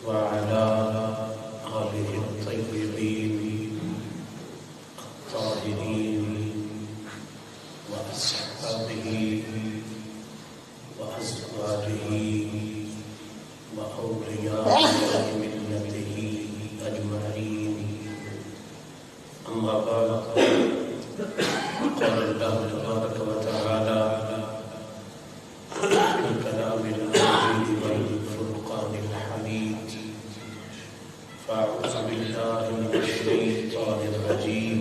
وعلى آله الطيبين الطاهرين وأصحابه وأزواجه وأولياء ملته أجمعين. أما بعد، قال الله تبارك وتعالى في كلام المجيد والفرقان الحميد: فأعوذ بالله من الشيطان الرجيم،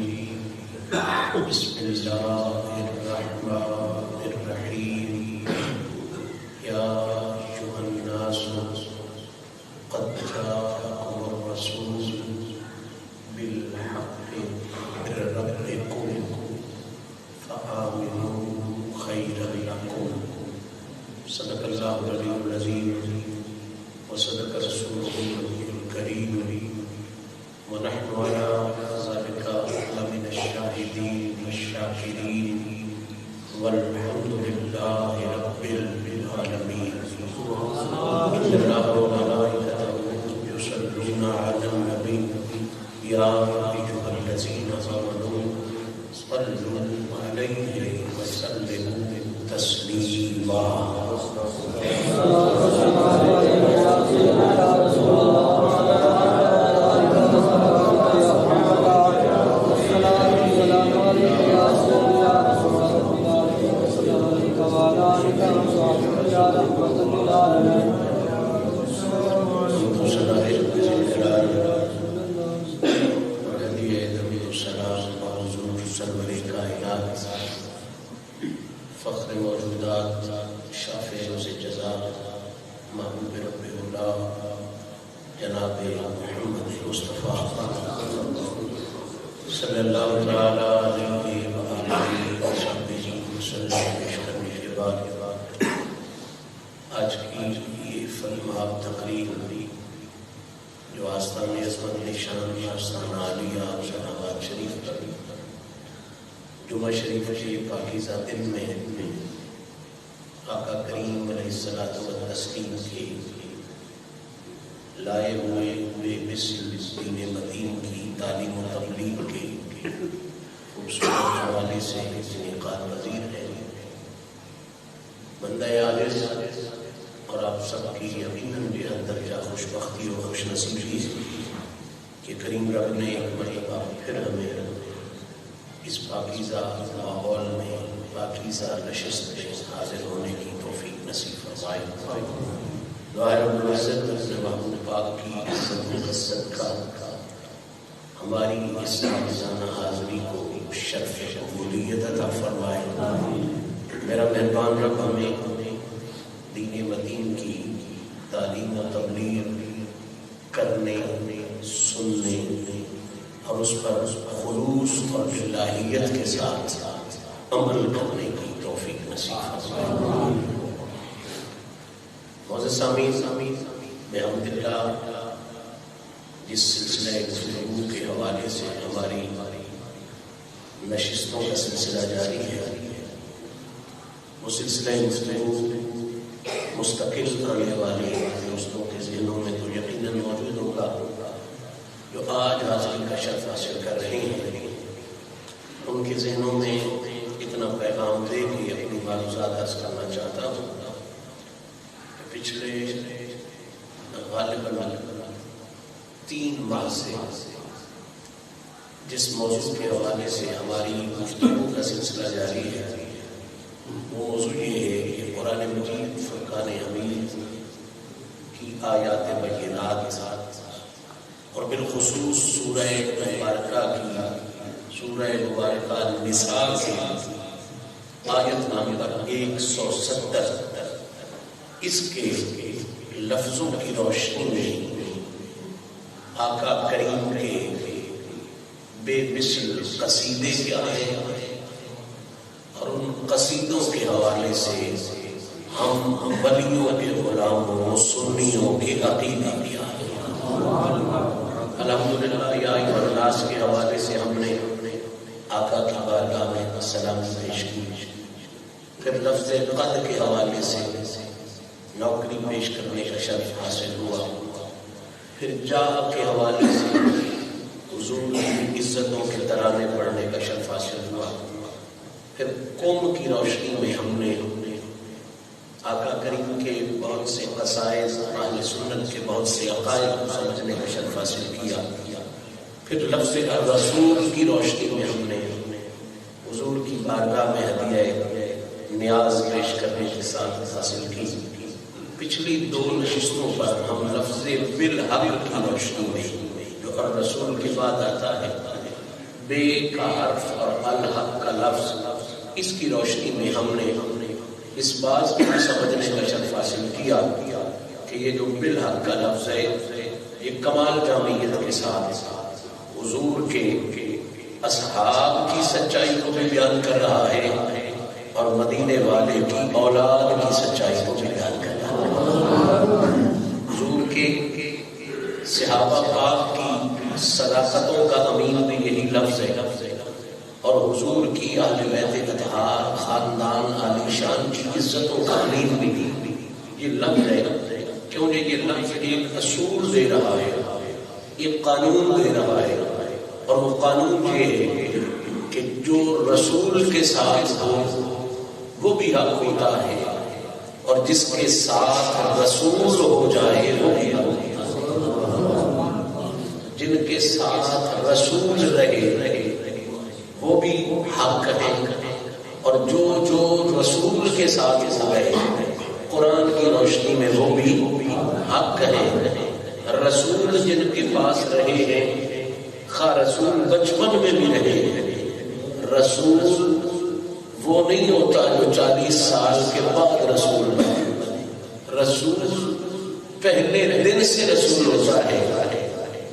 بسم الله الرحمن الرحيم. يا أيها الناس قد جاءكم الرسول بالحق من ربكم فآمنوا خيرا لكم. صدق الله العلي العظيم وصدق رسوله النبي الكريم، ونحن على ذلك لمن الشاهدين والشاكرين، والحمد لله رب العالمين. إن الله وملائكته يصلون على النبي يا أيها الذين آمنوا صلوا عليه وسلموا تسليما. فخر موجودات، شافع روز جزا، محبوب رب اللہ جناب محمد مصطفیٰ صلی اللہ تعالی علیہ وآلہ وصحبہ وسلم پیش کرنے کے بعد آج کی یہ فلماب تقریر جو آستان عظمت نشان آستان عالیہ شہاباد شریف پر جمعہ شریف کے پاکیزہ دن میں آقا کریم علیہ الصلوۃ والتسلیم کے لائے ہوئے مثل دین مدین کی تعلیم و تبلیغ کے خوبصورت حوالے سے انعقاد پذیر ہے. بندہ عاجز اور آپ سب کی یقیناً بے حد درجہ خوش بختی اور خوش نصیبی ہے کہ کریم رب نے ایک مرتبہ پھر ہمیں اس پاکیزہ ماحول میں پاکیزہ نشست میں حاضر ہونے کی توفیق نصیب فرمائے. دعا رب العزت اپنے محبوب پاک کی عزت مقصد کا ہماری اس پاکیزانہ حاضری کو شرف قبولیت عطا فرمائے. میرا مہربان رب ہمیں دین مدین کی تعلیم و تبلیغ کرنے، سننے اور اس پر خلوص اور الہیت کے ساتھ عمل کرنے کی توفیق نصیب فرمائے. معزز سامعین، بحمداللہ جس سلسلہ گفتگو کے حوالے سے ہماری نشستوں کا سلسلہ جاری ہے، وہ سلسلہ گفتگو مستقل آنے والے دوستوں کے ذہنوں میں تو یقیناً موجود ہوگا جو آج حاضری کا شرف حاصل کر رہے ہیں. ان کے ذہنوں میں اتنا پیغام دے کہ اپنی معلومات عرض کرنا چاہتا ہوں. پچھلے غالباً 3 ماہ سے جس موضوع کے حوالے سے ہماری گفتگو کا سلسلہ جاری ہے، وہ موضوع یہ ہے کہ قرآن مجید فرقان حمید کی آیات بینات اور بالخصوص سورہ مبارکہ کی سورہ مبارکہ نساء کی آیت نمبر 170 اس کے لفظوں کی روشنی میں آقا کریم کے بے مثل قصیدے کیا ہیں اور ان قصیدوں کے حوالے سے ہم ولیوں کے غلاموں سنیوں کے عقیدہ کیا ہے. الحمدللہ یا ایھا الناس کے حوالے سے ہم نے آقا کی بارگاہ میں سلام پیش کی. پھر لفظ قد کے حوالے سے نوکری پیش کرنے کا شرف حاصل ہوا، پھر جاہ کے حوالے سے حضور کی عزتوں کے ترانے پڑھنے کا شرف حاصل ہوا، پھر قوم کی روشنی میں ہم نے آقا کریم کے بہت سے قصائد، اہل سنت کے بہت سے عقائد کو سمجھنے کا شرف حاصل کیا، پھر لفظ الرسول کی روشنی میں ہم نے حضور کی بارگاہ میں ہدیہ نیاز پیش کرنے کے ساتھ حاصل کی۔ پچھلی 2 نشستوں پر ہم لفظ بالحق کی روشنی میں، جو الرسول کے بعد آتا ہے، بے کا حرف اور الحق کا لفظ، اس کی روشنی میں ہم نے اس بات کو سمجھنے کا شرف حاصل کیا کہ یہ جو بالحق کا لفظ ہے یہ کمال جامعیت کے ساتھ حضور کے اصحاب کی سچائی کو بھی بیان کر رہا ہے اور مدینے والے کی اولاد کی سچائی کو بھی بیان کر رہا ہے۔ حضور کے صحابہ پاک کی صداقتوں کا امین بھی یہی لفظ ہے، اور حضور کی اہل بیت اطہار خاندان عالی شان کی عزتوں کا امین بھی یہ لفظ ہے، کیونکہ یہ لفظ ایک اصول دے رہا ہے، ایک قانون دے رہا ہے، اور وہ قانون یہ ہے کہ جو رسول کے ساتھ ہو وہ بھی حق ہوتا ہے، اور جس کے ساتھ رسول ہو جائے وہ بھی حق ہوتا ہے۔ جن کے ساتھ رسول رہے وہ بھی حق ہے، اور جو رسول کے ساتھ ہو گئے قرآن کی روشنی میں وہ بھی حق ہے۔ رسول جن کے پاس رہے ہیں، خواہ رسول بچپن میں بھی رہے، رسول وہ نہیں ہوتا جو 40 سال کے بعد رسول بنے، رسول پہلے دن سے رسول ہوتا ہے،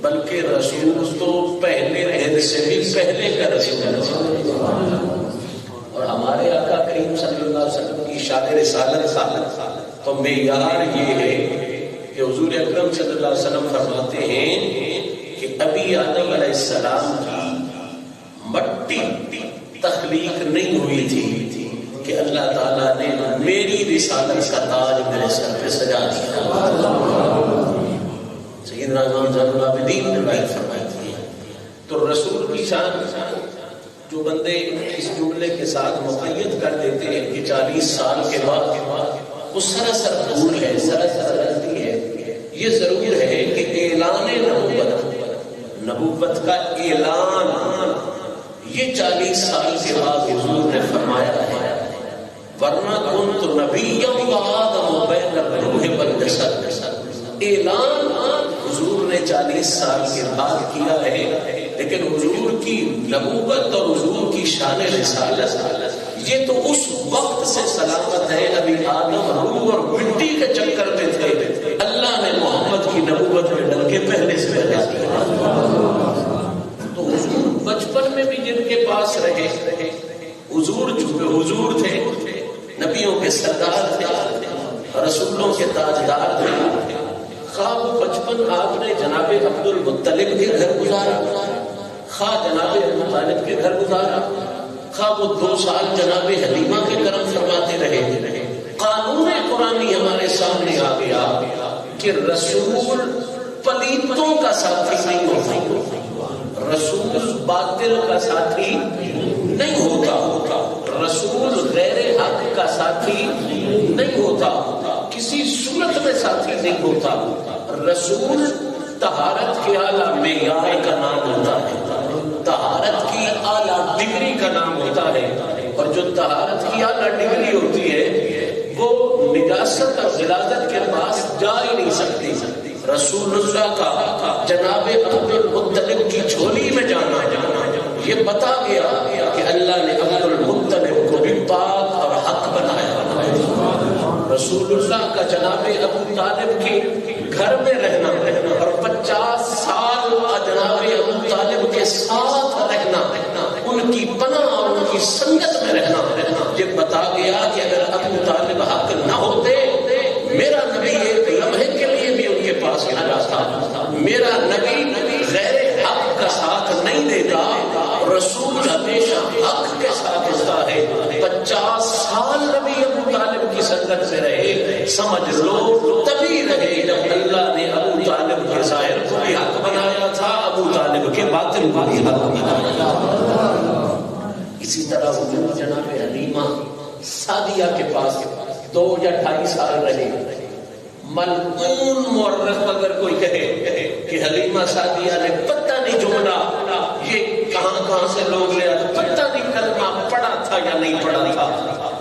بلکہ رسول تو پہلے دن سے بھی پہلے کا رسول ہے۔ اور ہمارے آقا کریم صلی اللہ علیہ وسلم کی شان رسالت تو معیار یہ ہے کہ حضور اکرم صلی اللہ علیہ وسلم فرماتے ہیں کہ ابھی آدم علیہ السلام کی مٹی تخلیق نہیں ہوئی تھی کہ اللہ تعالیٰ نے میری رسالت کا تاج میرے سر پہ سجا دیا۔ سیدنا امام زین العابدین نے روایت فرمائی ہے۔ تو رسول کی شان جو بندے اس جملے کے ساتھ مقید کر دیتے ہیں کہ 40 سال کے بعد، وہ سراسر بھول ہے، سراسر غلطی ہے۔ یہ ضرور ہے کہ اعلان نبوت کا اعلان یہ 40 سال کے بعد حضور نے فرمایا ہے، ورنہ کنت نبیا وآدم بین الروح والجسد۔ اعلان حضور نے 40 سال کے بعد کیا ہے، لیکن حضور کی نبوت اور حضور کی شان رسالت یہ تو اس وقت سے سلامت ہے، ابھی آدم روح اور مٹی کے چکر میں تھے، اللہ نے محمد کی نبوت میں ڈال کے پہلے سے لگا دیا۔ تو حضور بچپن میں بھی جن کے پاس رہے، حضور تھے، نبیوں کے سردار تھے، رسولوں کے تاجدار تھے، خواہ وہ بچپن آپ نے جناب عبد المطلب کے گھر گزارا، خواہ جناب ابو طالب کے گھر گزارا، خواہ وہ 2 سال جناب حلیمہ کے کرم فرماتے رہے، قانون قرآنی ہمارے سامنے آ گیا کہ رسول پلیتوں کا ساتھی نہیں ہوتا، رسول باطل کا ساتھی نہیں ہوتا، رسول غیر حق کا ساتھی نہیں ہوتا، کسی صورت میں ساتھی نہیں ہوتا۔ رسول طہارت کے اعلیٰ معیار کا نام ہوتا ہے، طہارت کی اعلیٰ ڈگری کا نام ہوتا ہے، اور جو طہارت کی اعلیٰ ڈگری ہوتی ہے وہ نجاست اور غلاظت کے پاس جا ہی نہیں سکتی۔ رسول اللہ کا جناب عبد المطلب کی جھولی میں جانا یہ بتا گیا کہ اللہ نے عبد المطلب کو بھی پاک اور حق بنایا۔ رسول اللہ کا جناب ابو طالب کے گھر میں رہنا اور 50 سال جناب ابو طالب کے ساتھ رہنا، ان کی پناہ اور ان کی سنگت میں رہنا، یہ بتا گیا کہ اگر ابو طالب حق نہ ہوتے، میرا نبی ایک لمحے کے لیے بھی ان کے پاس نہ جاتا، میرا نبی غیر حق کا ساتھ نہیں دیتا، رسول ہمیشہ حق کے ساتھ ہوتا ہے۔ 50 سال نبی ابو طالب کی سنگت سے رہے، سمجھ لو تبھی رہے جب اللہ نے ابو طالب کے ظاہر کو بھی حق بنایا تھا، ابو طالب کے باطن کو بھی حق بنایا تھا۔ اسی طرح حضور جناب حلیمہ سعدیہ کے پاس 2 یا 2.5 سال رہے۔ ملعون مورخ اگر کوئی کہے کہ حلیمہ سعدیہ نے پتہ نہیں جملہ یہ کہاں سے لوگ لے آتے، پتہ نہیں کلمہ پڑھا تھا یا نہیں پڑھا تھا،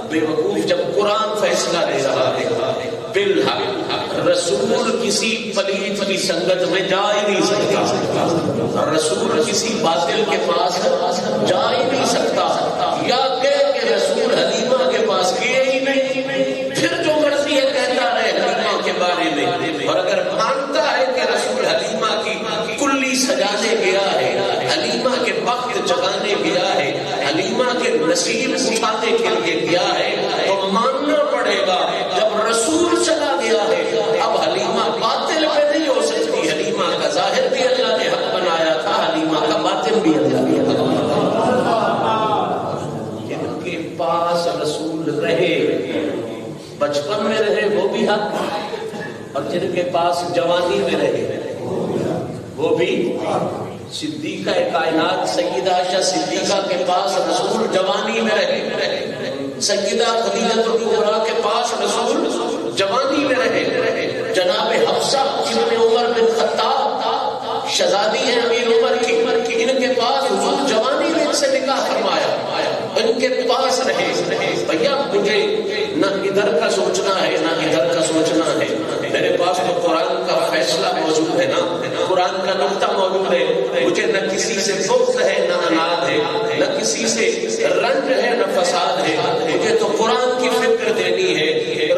بے وقوف۔ جب قرآن فیصلہ دے رہا ہے بالحق، رسول کسی پلیت کی سنگت میں جا ہی نہیں سکتا، رسول کسی باطل کے پاس جا ہی نہیں سکتا، یا کہ رسول حلیمہ کے پاس گئے ہی نہیں، پھر جو مرضی ہے کہتا رہے حلیمہ کے بارے میں۔ اور اگر مانتا ہے کہ رسول حلیمہ کی کلی سجانے گیا ہے، حلیمہ کے وقت جگانے گیا ہے، حلیمہ کے نصیب اٹھانے کے لیے گیا ہے، تو ماننا پڑے گا جب رسول چلا گیا ہے اب حلیمہ باطل پہ نہیں ہو سکتی۔ حلیمہ کا ظاہر بھی اللہ نے حق بنایا تھا، حلیمہ کا باطن بھی اللہ نے حق بنایا تھا۔ جن کے پاس رسول رہے، بچپن میں رہے وہ بھی حق، اور جن کے پاس جوانی میں رہے وہ بھی۔ صدیقہ کائنات سیدہ عائشہ صدیقہ کے پاس رسول جوانی میں رہے، سیدہ خدیجہ الکبریٰ کے پاس رسول جوانی میں رہے، جناب حفصہ ابن عمر بن خطاب شہزادی ہیں امیر عمر کی، ان کے پاس حضور جوانی میں ان سے نکاح فرمایا، ان کے پاس رہے۔ بھیا مجھے نہ ادھر کا سوچنا ہے نہ ادھر کا سوچنا ہے، میرے پاس تو قرآن کا فیصلہ موجود ہے نا، قرآن کا نقطہ موجود ہے، مجھے نہ کسی سے بغض ہے نہ اناد ہے، نہ کسی سے رنج ہے نہ فساد ہے، مجھے تو قرآن کی فکر دینی ہے۔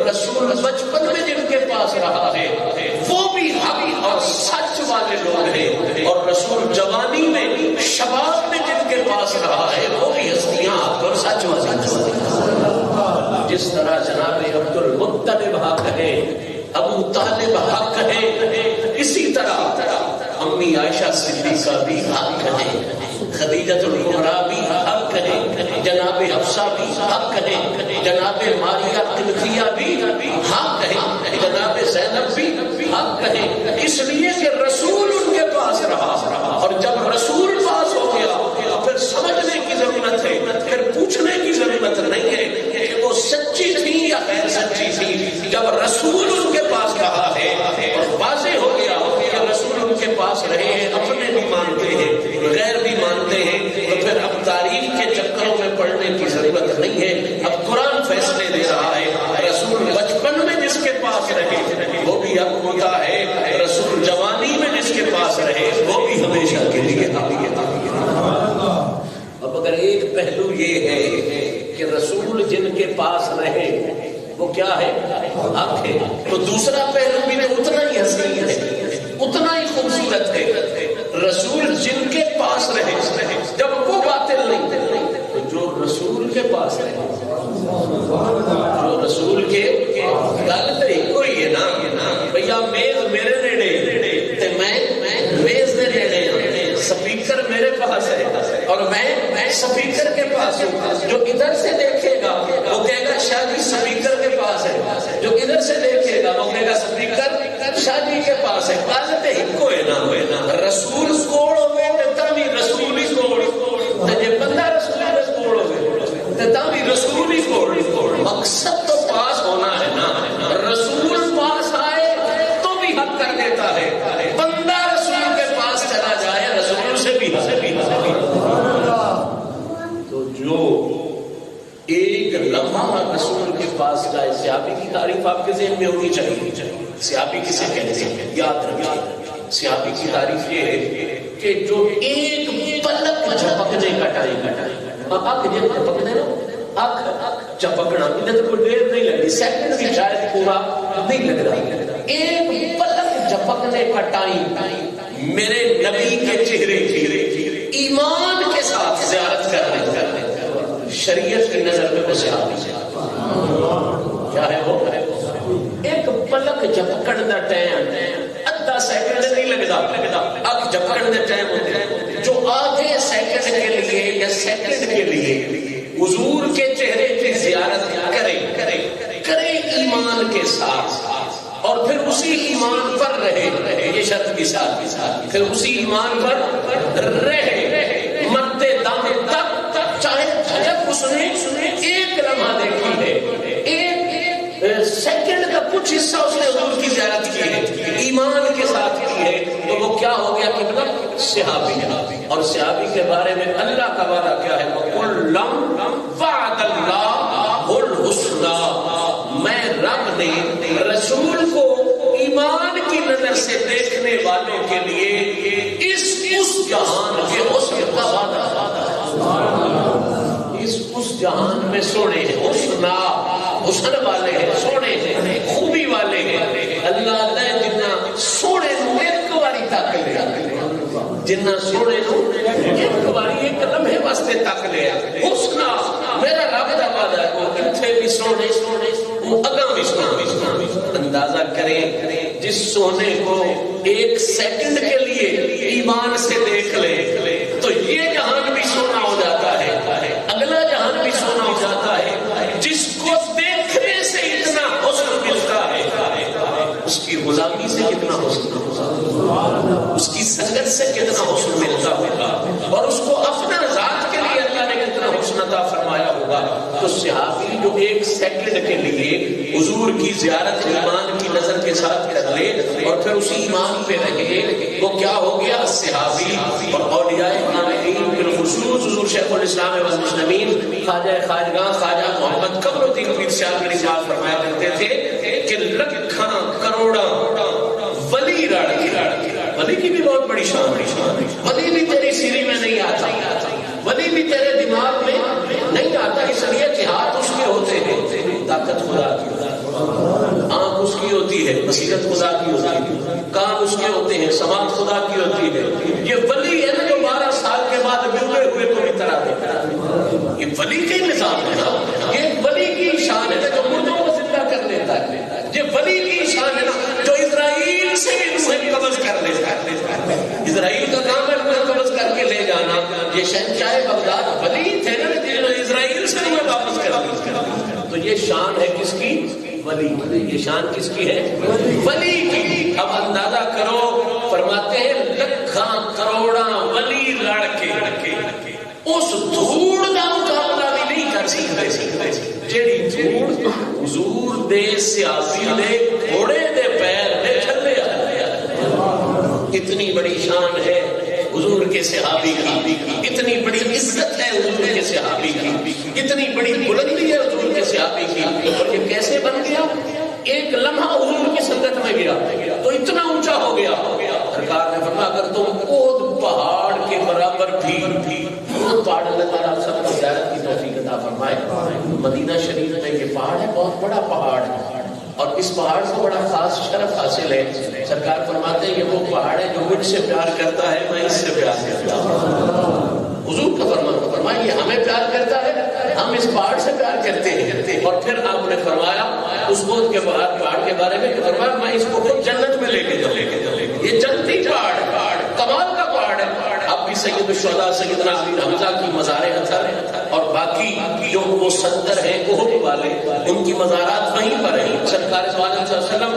رسول بچپن میں جن کے پاس رہا ہے وہ بھی حق اور سچ والے لوگ ہیں، اور رسول جوانی میں شباب میں جن کے پاس رہا ہے وہ بھی ہستیاں حق اور سچ والے ہیں۔ جس طرح جناب عبد المطلب حق ہے، ابو طالب حق ہے، اسی طرح امی عائشہ صدیقہ بھی حق ہے، خدیجہ الکبریٰ بھی حق ہے، جناب حفصہ بھی حق ہے، جناب ماریہ قبطیہ بھی حق ہے، جناب زینب بھی حق ہے، اس لیے کہ رسول ان کے پاس رہا، اور جب رسول پاس ہو گیا تو پھر سمجھنے کی ضرورت ہے، پھر پوچھنے کی ضرورت نہیں ہے کہ وہ سچی تھی یا غیر سچی تھی۔ جب رسول ان کے پاس رہا ہے اور واضح ہو گیا کہ رسول ان کے پاس رہے ہیں، اپنے بھی مانتے ہیں غیر بھی مانتے ہیں، تو پھر اب تاریخ کے چکروں میں پڑھنے کی ضرورت نہیں ہے، اب قرآن فیصلے دے رہا ہے۔ رسول بچپن میں جس کے پاس رہے وہ بھی حق ہوتا ہے، رسول جوانی میں جس کے پاس رہے وہ بھی ہمیشہ کے لیے حق ہے۔ اب اگر ایک پہلو یہ ہے کہ رسول جن کے پاس رہے وہ کیا ہے؟ حق ہے، تو دوسرا پہلو بھی اتنا ہی حسین ہے، اتنا ہی خوبصورت ہے۔ رسول جن کے پاس رہے جب وہ باطل نہیں، تو جو رسول کے پاس رہے، جو رسول کے گل تو ایک ہی ہے نا، بھیا میز میرے نیڑے تے میں میز دے نیڑے، سپیکر میرے پاس ہے اور میں سپیکر کے پاس ہوں۔ جو ادھر سے دیکھے گا وہ کہے گا شاہ جی سپیکر کے پاس ہے، جو ادھر سے دیکھے گا وہ کہے گا سپیکر شاہ جی کے پاس ہے۔ کالت ہکو ہے نا، رسول کوڑ ہوئے تبھی رسول ہی کوڑ، جب بندہ رسول کوڑ ہوئے تبھی رسول ہی کوڑ۔ مقصد تو پاس ہونا ہے نا، رسول پاس آئے تو بھی حق کر دیتا ہے، بندہ رسول کے پاس چلا جائے رسول سے بھی تو جو ایک لمحہ رسول کے پاس جائے۔ صحابی کی تعریف آپ کے ذہن میں ہونی چاہیے، صحابی کسے کہتے ہیں یاد رکھیے۔ صحابی کی تعریف یہ ہے کہ جو ایک پلک جھپکنے کا ٹائم ہے، آنکھ جب جھپکنے نا، آنکھ جھپکنا ادھر کوئی دیر نہیں لگی، سیکنڈ بھی شاید پورا نہیں لگ رہا، ایک پلک جھپکنے کا ٹائم میرے نبی کے چہرے کی ایمان کے ساتھ زیارت کرنے شریعت کی نظر میں وہ صحابی کیا ہے؟ وہ ایک پلک جھپکن دا ٹائم، ادھا سیکنڈ نہیں لگتا، اک جھپکن دا ٹائم ہوتا ہے جو آدھے سیکنڈ کے لیے یا سیکنڈ کے لیے حضور کے چہرے کی زیارت کرے ایمان کے ساتھ، پھر اسی ایمان پر رہے، یہ شرط کے ساتھ پھر اسی ایمان پر رہے مرتے دم تک، چاہے جب اس نے ایک لمحہ دیکھی ہے، ایک سیکنڈ کا کچھ حصہ اس نے حضور کی زیارت کی ہے، ایمان کے ساتھ کی ہے، تو وہ کیا ہو گیا کہ مطلب صحابی۔ اور صحابی کے بارے میں اللہ کا وعدہ کیا ہے؟ وَكُلًّا وَعَدَ اللَّهُ الْحُسْنَىٰ، میں رب نے رسول کو ایمان کی نظر سے دیکھنے والوں کے لیے اس جہان کے حسن کا وعدہ، اس جہان میں سونے ہیں، حسن والے ہیں، سونے ہیں، خوبی والے ہیں۔ اللہ نے جنہ سونے نو ایک واری تک لیا، جنہ سونے نو ایک واری ایک لمحے واسطے تک لیا، حسن میرا رب دا وعدہ ہے، وہ اتھے بھی سونے، وہ اگاں بھی سونے۔ اندازہ کریں جس سونے کو ایک سیکنڈ کے لیے ایمان سے دیکھ لے تو یہ جہان بھی سونا ہو جاتا ہے، اگلا جہان بھی سونا ہو جاتا ہے۔ جس کو دیکھنے سے اتنا حسن ملتا ہے، اس کی غلامی سے کتنا حسن ہوگا، اس کی سنگت سے کتنا حسن ملتا ہوگا، اور اس کو اپنا ذات کے لیے اللہ نے کتنا حسن عطا فرمایا ہوگا۔ تو صحابی جو ایک سیکنڈ کے لیے حضور کی زیارت ایمان کی نظر کے ساتھ کر لے اور پھر اسی ایمان پہ رہے، وہ کیا ہو گیا؟ صحابی۔ اور اولیاء کاملین بالخصوص حضور شیخ الاسلام والمسلمین خواجہ خواجگاں خواجہ محمد قمر الدین پیر صاحب نے ارشاد فرمایا کرتے تھے کہ لکھاں کروڑاں ولی رڑ کے، ولی کی بھی بہت بڑی شان ہے، ولی بھی تیری سیری میں نہیں آتا، ولی بھی تیرے دماغ میں نہیں آتا، اس لیے کہ ہاتھ اس کے ہوتے ہیں، طاقت خدا کی ہوتی ہے، آنکھ اس کی ہوتی ہے، بصیرت خدا کی ہوتی ہے، کان اس کے ہوتے ہیں، سماعت خدا کی ہوتی ہے۔ یہ ولی ہے نا جو 12 سال کے بعد ملے ہوئے کو اترا دیتا ہے، یہ ولی کا ہی نظام ہے نا، یہ ولی کی شان ہے جو مردوں کو زندہ کر لیتا ہے، یہ ولی کی شان ہے نا جو اسرائیل سے بھی روح قبض کر لیتا ہے، اسرائیل کا کام ہے روح قبض کر کے لے جانا۔ یہ شہنشاہ بغداد ولی تھے نا جنہوں نے اسرائیل سے روح واپس کر دی، تو یہ شان ہے کس کی؟ ولی کی۔ یہ شان کس کی ہے؟ ولی کی۔ اب اندازہ کرو، فرماتے ہیں لکھاں کروڑاں ولی لڑ کے اس دھوڑ کا مقابلہ بھی نہیں کر سکتے جیڑی دھوڑ حضور دے سیاسی دے گھوڑے دے پیر دے تھلے آیا۔ اتنی بڑی شان ہے حضور کے صحابی کی، اتنی بڑی عزت ہے حضور کے صحابی کی، اتنی بڑی بلندی ہے حضور کے صحابی کی۔ اور یہ کیسے بن گیا؟ ایک لمحہ حضور کی سنگت میں گیا تو اتنا اونچا ہو گیا۔ سرکار نے فرمایا اگر تم احد پہاڑ کے برابر بھی احد پہاڑ، اللہ تعالیٰ سب کو زیارت کی توفیق عطا فرمائے۔ مدینہ شریف میں یہ پہاڑ ہے، بہت بڑا پہاڑ ہے، اور اس پہاڑ کو بڑا خاص شرف حاصل ہے۔ سرکار فرماتے ہیں یہ وہ پہاڑ ہے جو مجھ سے پیار کرتا ہے، میں اس سے پیار کرتا ہوں۔ حضور کا فرمایا یہ ہمیں پیار کرتا ہے، ہم اس پہاڑ سے پیار کرتے ہیں۔ اور پھر آپ نے فرمایا اس احد کے پہاڑ کے بارے میں فرمایا میں اس کو خود جنت میں لے کے جاؤں، یہ جنتی پہاڑ، کمال کا پہاڑ ہے۔ اب بھی سید الشہداء سیدنا امیر حمزہ کی مزار اطہر اور باقی جو وہ 70 ہیں احد والے، ان کی مزارات وہیں پر ہیں۔ سرکار صلی اللہ علیہ وسلم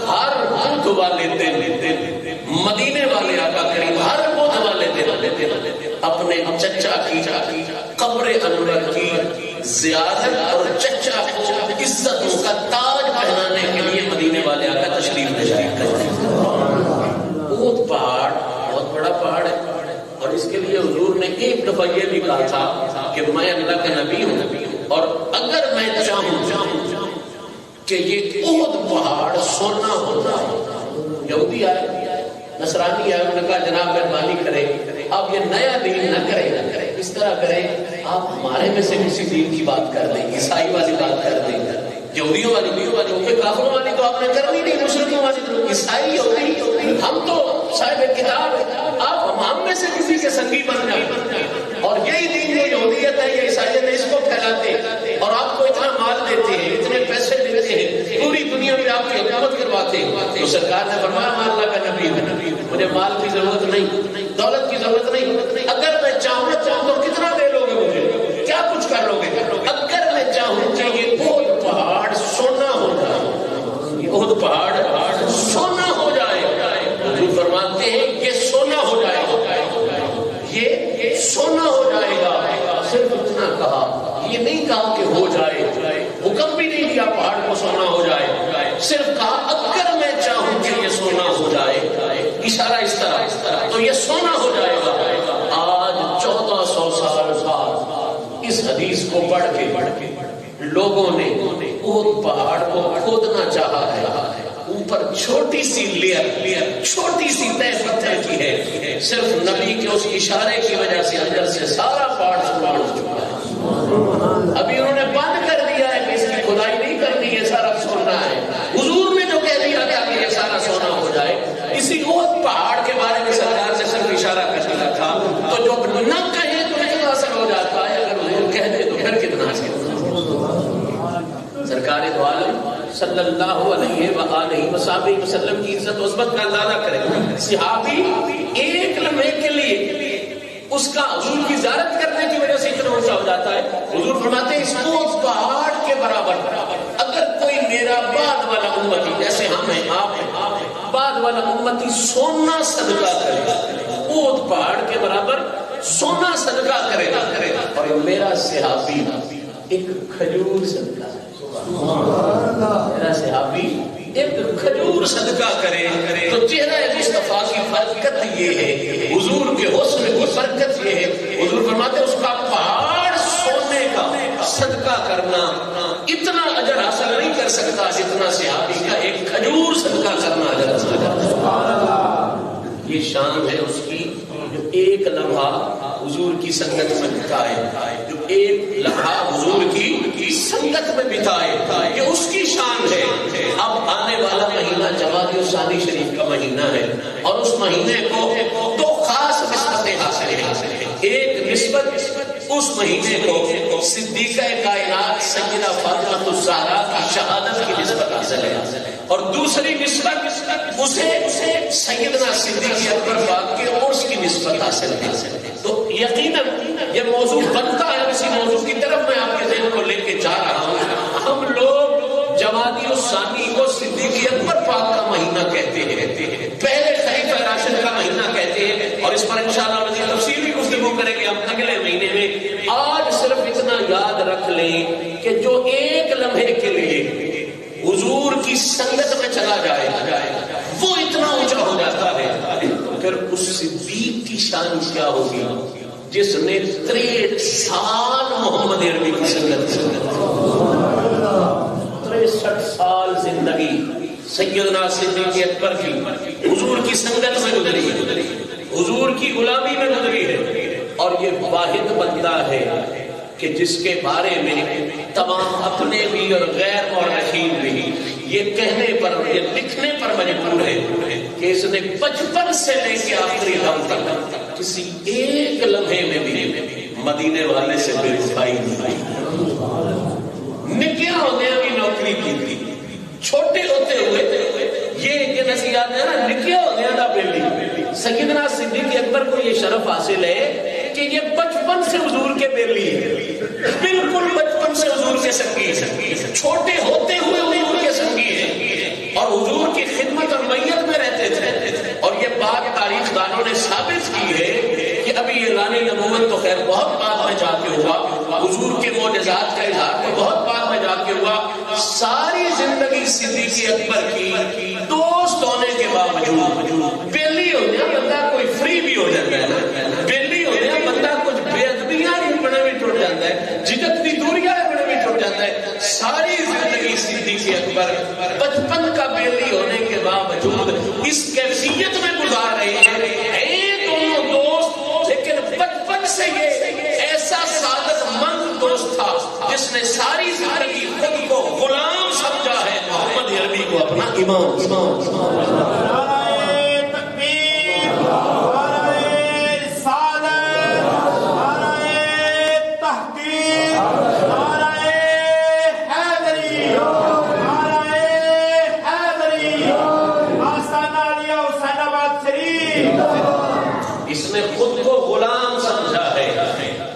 ہر بدھ والے دن، مدینے والے آقا کریم ہر بدھ والے دن اپنے چچا کی قبر انور کی زیارت اور چچا کو عزتوں کا تاج پہنانے کے لیے مدینے والے آقا تشریف کرتے ہیں۔ احد پہاڑ بہت بڑا پہاڑ ہے، اور اس کے لیے حضور نے ایک دفعہ یہ بھی کہا تھا کہ میں اللہ کا نبی ہوں، اور اگر میں چاہوں کہ یہ احد پہاڑ سونا ہوتا ہے، یہودی آئے، نصرانی آئے، انہوں نے کہا جناب مہربانی کریں آپ یہ نیا دین نہ کریں، اس طرح کریں آپ ہمارے میں سے کسی دین کی بات کر دیں، عیسائی والی بات کر دیں، یہودیوں والی، کافروں والی تو آپ نے کرنی نہیں، مسلموں والی تو عیسائی ہوتی، ہم تو صاحب کتاب ہے، آپ ہم میں سے کسی کے سنگی بن جائیں، اور یہی دین جو یہودیت ہے یہ عیسائیت ہے اس کو پھیلاتے، اور آپ کو اتنا مال دیتے ہیں، اتنے پیسے دیتے ہیں، پوری دنیا میں آپ کی حکومت کرواتے ہیں۔ تو سرکار نے فرمایا میں اللہ کا نبی ہوں، مجھے مال کی ضرورت نہیں، دولت کی ضرورت نہیں، اگر میں چاہوں تو کتنا دے لو گے مجھے، کیا کچھ کر لو گے؟ اگر میں چاہوں کہ یہ احد پہاڑ سونا ہوتا، یہ احد پہاڑ صرف کہا اگر میں چاہوں کہ یہ سونا ہو جائے، اشارہ اس طرح، تو یہ سونا ہو جائے گا۔ آج 1400 سال بعد اس حدیث کو پڑھ کے لوگوں نے احد پہاڑ کو کھودنا چاہا ہے، اوپر چھوٹی سی لیئر چھوٹی سی تہ پتھر کی ہے، صرف نبی کے اس اشارے کی وجہ سے اندر سے سارا پہاڑ سونا ہو چکا ہے۔ ابھی انہوں نے بند کر دیا ہے کہ اس کی کھدائی نہیں کرنی، یہ سارا سونا ہے۔ حضور نے جو کہہ دیا تھا کہ یہ سارا سونا ہو جائے، اسی احد پہاڑ کے بارے میں سرکار نے صرف اشارہ کر دیا تھا، تو جو نہ کہے تو کتنا اثر ہو جاتا ہے، اگر حضور کہہ دے تو پھر کتنا اثر۔ سرکار دو عالم صلی اللہ علیہ وآلہ وسلم کی عزت و عظمت کا اندازہ کریں۔ صحابی ایک لمحے کے لیے اس کا حضور کی زیارت کرنے کی وجہ سے اتنا اونچا ہو جاتا ہے۔ حضور فرماتے ہیں اس کو پہاڑ کے برابر اگر کوئی میرا بعد والا امتی، جیسے ہم ہیں آپ ہیں، بعد والا امتی سونا صدقہ کرے، احد پہاڑ کے برابر سونا صدقہ کرے اور میرا صحابی ایک کھجور صدقہ ہے، میرا صحابی ایک کھجور صدقہ کرے تو چہرہ مصطفیٰ کی برکت یہ ہے، حضور کے حسن کی برکت یہ ہے۔ حضور فرماتے ہیں اس کا پہاڑ سونے کا صدقہ کرنا اتنا اجر حاصل نہیں کر سکتا جتنا صحابی کا ایک کھجور صدقہ کرنا اجر حاصل کرتا۔ یہ شان ہے اس کی جو ایک لمحہ حضور کی سنگت میں بتائے، جو ایک لمحہ حضور کی سنگت میں بتائے، یہ اس کی شان ہے۔ اب آنے والا مہینہ جمادی الثانی شریف کا مہینہ ہے اور اس مہینے کو دو خاص نسبتیں حاصل ہیں۔ ایک نسبت اس مہینے کو صدیقہ کائنات سیدہ فاطمہ الزہرا کی شہادت کی نسبت حاصل ہے، اور دوسری نسبت اسے سیدنا صدیق اکبر پاک کے عرس کی نسبت حاصل ہے۔ تو یقیناً یہ موضوع بنتا ہے، اسی موضوع کی طرف میں آپ کے ذہن کو لے کے جا رہا ہوں۔ ہم لوگ جمادی الثانی کو صدیق اکبر پاک کا مہینہ کہتے ہیں، پہلے خلیفہ راشد کا مہینہ کہتے ہیں، اور اس پر انشاءاللہ مزید تفصیلی گفتگو کریں گے ہم اگلے مہینے میں۔ آج صرف اتنا یاد رکھ لیں کہ جو ایک لمحے کے لیے حضور کی سنگت میں چلا جائے وہ اتنا اونچا ہو جاتا ہے، پھر اس صدیق کی شان کیا ہوگی جس نے 63 سال محمد عربی کی سنگت، 63 سال زندگی سیدنا صدیق اکبر کی حضور کی سنگت میں گزری، حضور کی غلامی میں گزری ہے، اور یہ واحد بندہ ہے کہ جس کے بارے میں تمام اپنے بھی اور غیر مورخین بھی یہ کہنے پر، یہ لکھنے پر مجبور ہے کہ اس نے 55 سے لے کے آخری دم تک کسی ایک لمحے میں بھی مدینے والے سے بے وفائی نہیں، نکیا ہونے بھی نوکری کی تھی، چھوٹے ہوتے ہوئے یہ نصیحت ہے نا، نکیا ہونے دا بیلی۔ سیدنا صدیق اکبر کو یہ شرف حاصل ہے کہ یہ 55 سے حضور کے بیلی ہے، بالکل 55 سے حضور کے سنگی ہے، چھوٹے ہوتے ہوئے حضور کے سنگی ہے، اور حضور کی خدمت اور میت میں رہتے تھے۔ اور یہ بات تاریخ دانوں نے ثابت کی ہے کہ ابھی یہ اعلان نبوت تو خیر بہت بعد میں جا کے ہوا، حضور کے معجزات کا اظہار تو بہت بعد میں جا کے ہوا، ساری زندگی صدیق اکبر کی دوست ہونے کے باوجود بیلی ہو گیا بندہ، کوئی فری بھی ہو جاتا ہے، بیلی ہو گیا بندہ کچھ بے ادبیاں بڑے بھی ٹوٹ جاتا ہے، جگت کی دوریاں بڑے بھی ٹوٹ جاتا ہے۔ ساری زندگی صدیق اکبر 55 کا بیلی ہونے کے باوجود اس کیفیت میں گزار رہے ہیں دونوں دوست، لیکن 55 سے یہ ایسا سعادت مند دوست تھا جس نے ساری زندگی خود کو غلام سمجھا ہے، محمد عربی کو اپنا امام۔ اس نے خود کو غلام سمجھا ہے،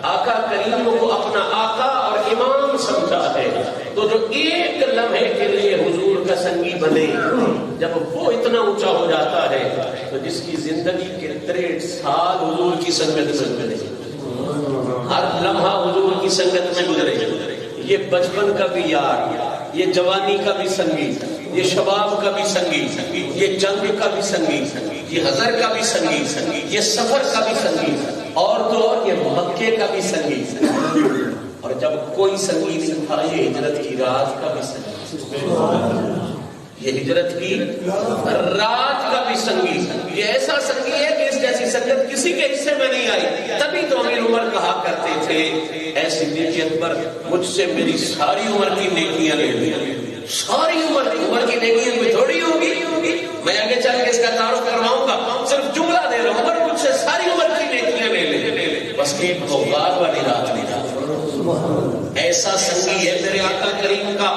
آقا کریم کو اپنا آقا اور امام سمجھا ہے، تو جو ایک لمحے کے لیے حضور کا سنگی بنے، جب وہ اتنا اونچا ہو جاتا ہے تو جس کی زندگی کے 63 سال حضور کی سنگت میں گزرے، ہر لمحہ حضور کی سنگت میں گزرے، یہ بچپن کا بھی یار، یہ جوانی کا بھی سنگی، یہ شباب کا بھی سنگی، یہ جنگ کا بھی سنگی، یہ حضر کا بھی سنگی، یہ سفر کا بھی سنگی، اور تو اور یہ مکے کا بھی سنگی، اور جب کوئی سنگی نہیں تھا یہ ہجرت کی رات کا بھی سنگی، یہ ہجرت کی رات کا بھی سنگی، یہ ایسا سنگی ہے کہ اس جیسی سنگت کسی کے حصے میں نہیں آئی۔ تبھی تو امیر عمر کہا کرتے تھے اے صدیق اکبر مجھ سے میری ساری عمر کی نیکیاں لے لیں، ساری عمر کی نیکیاں کوئی تھوڑی ہوگی، میں آگے چل کے اس کا تعارف کرواؤں گا، صرف جملہ دے رہا ہوں، عمر مجھ سے ساری عمر کی نیکیاں لے لیں، بس ایک بغداد والی رات نہیں تھا۔ ایسا سنگی ہے میرے آقا کریم کا،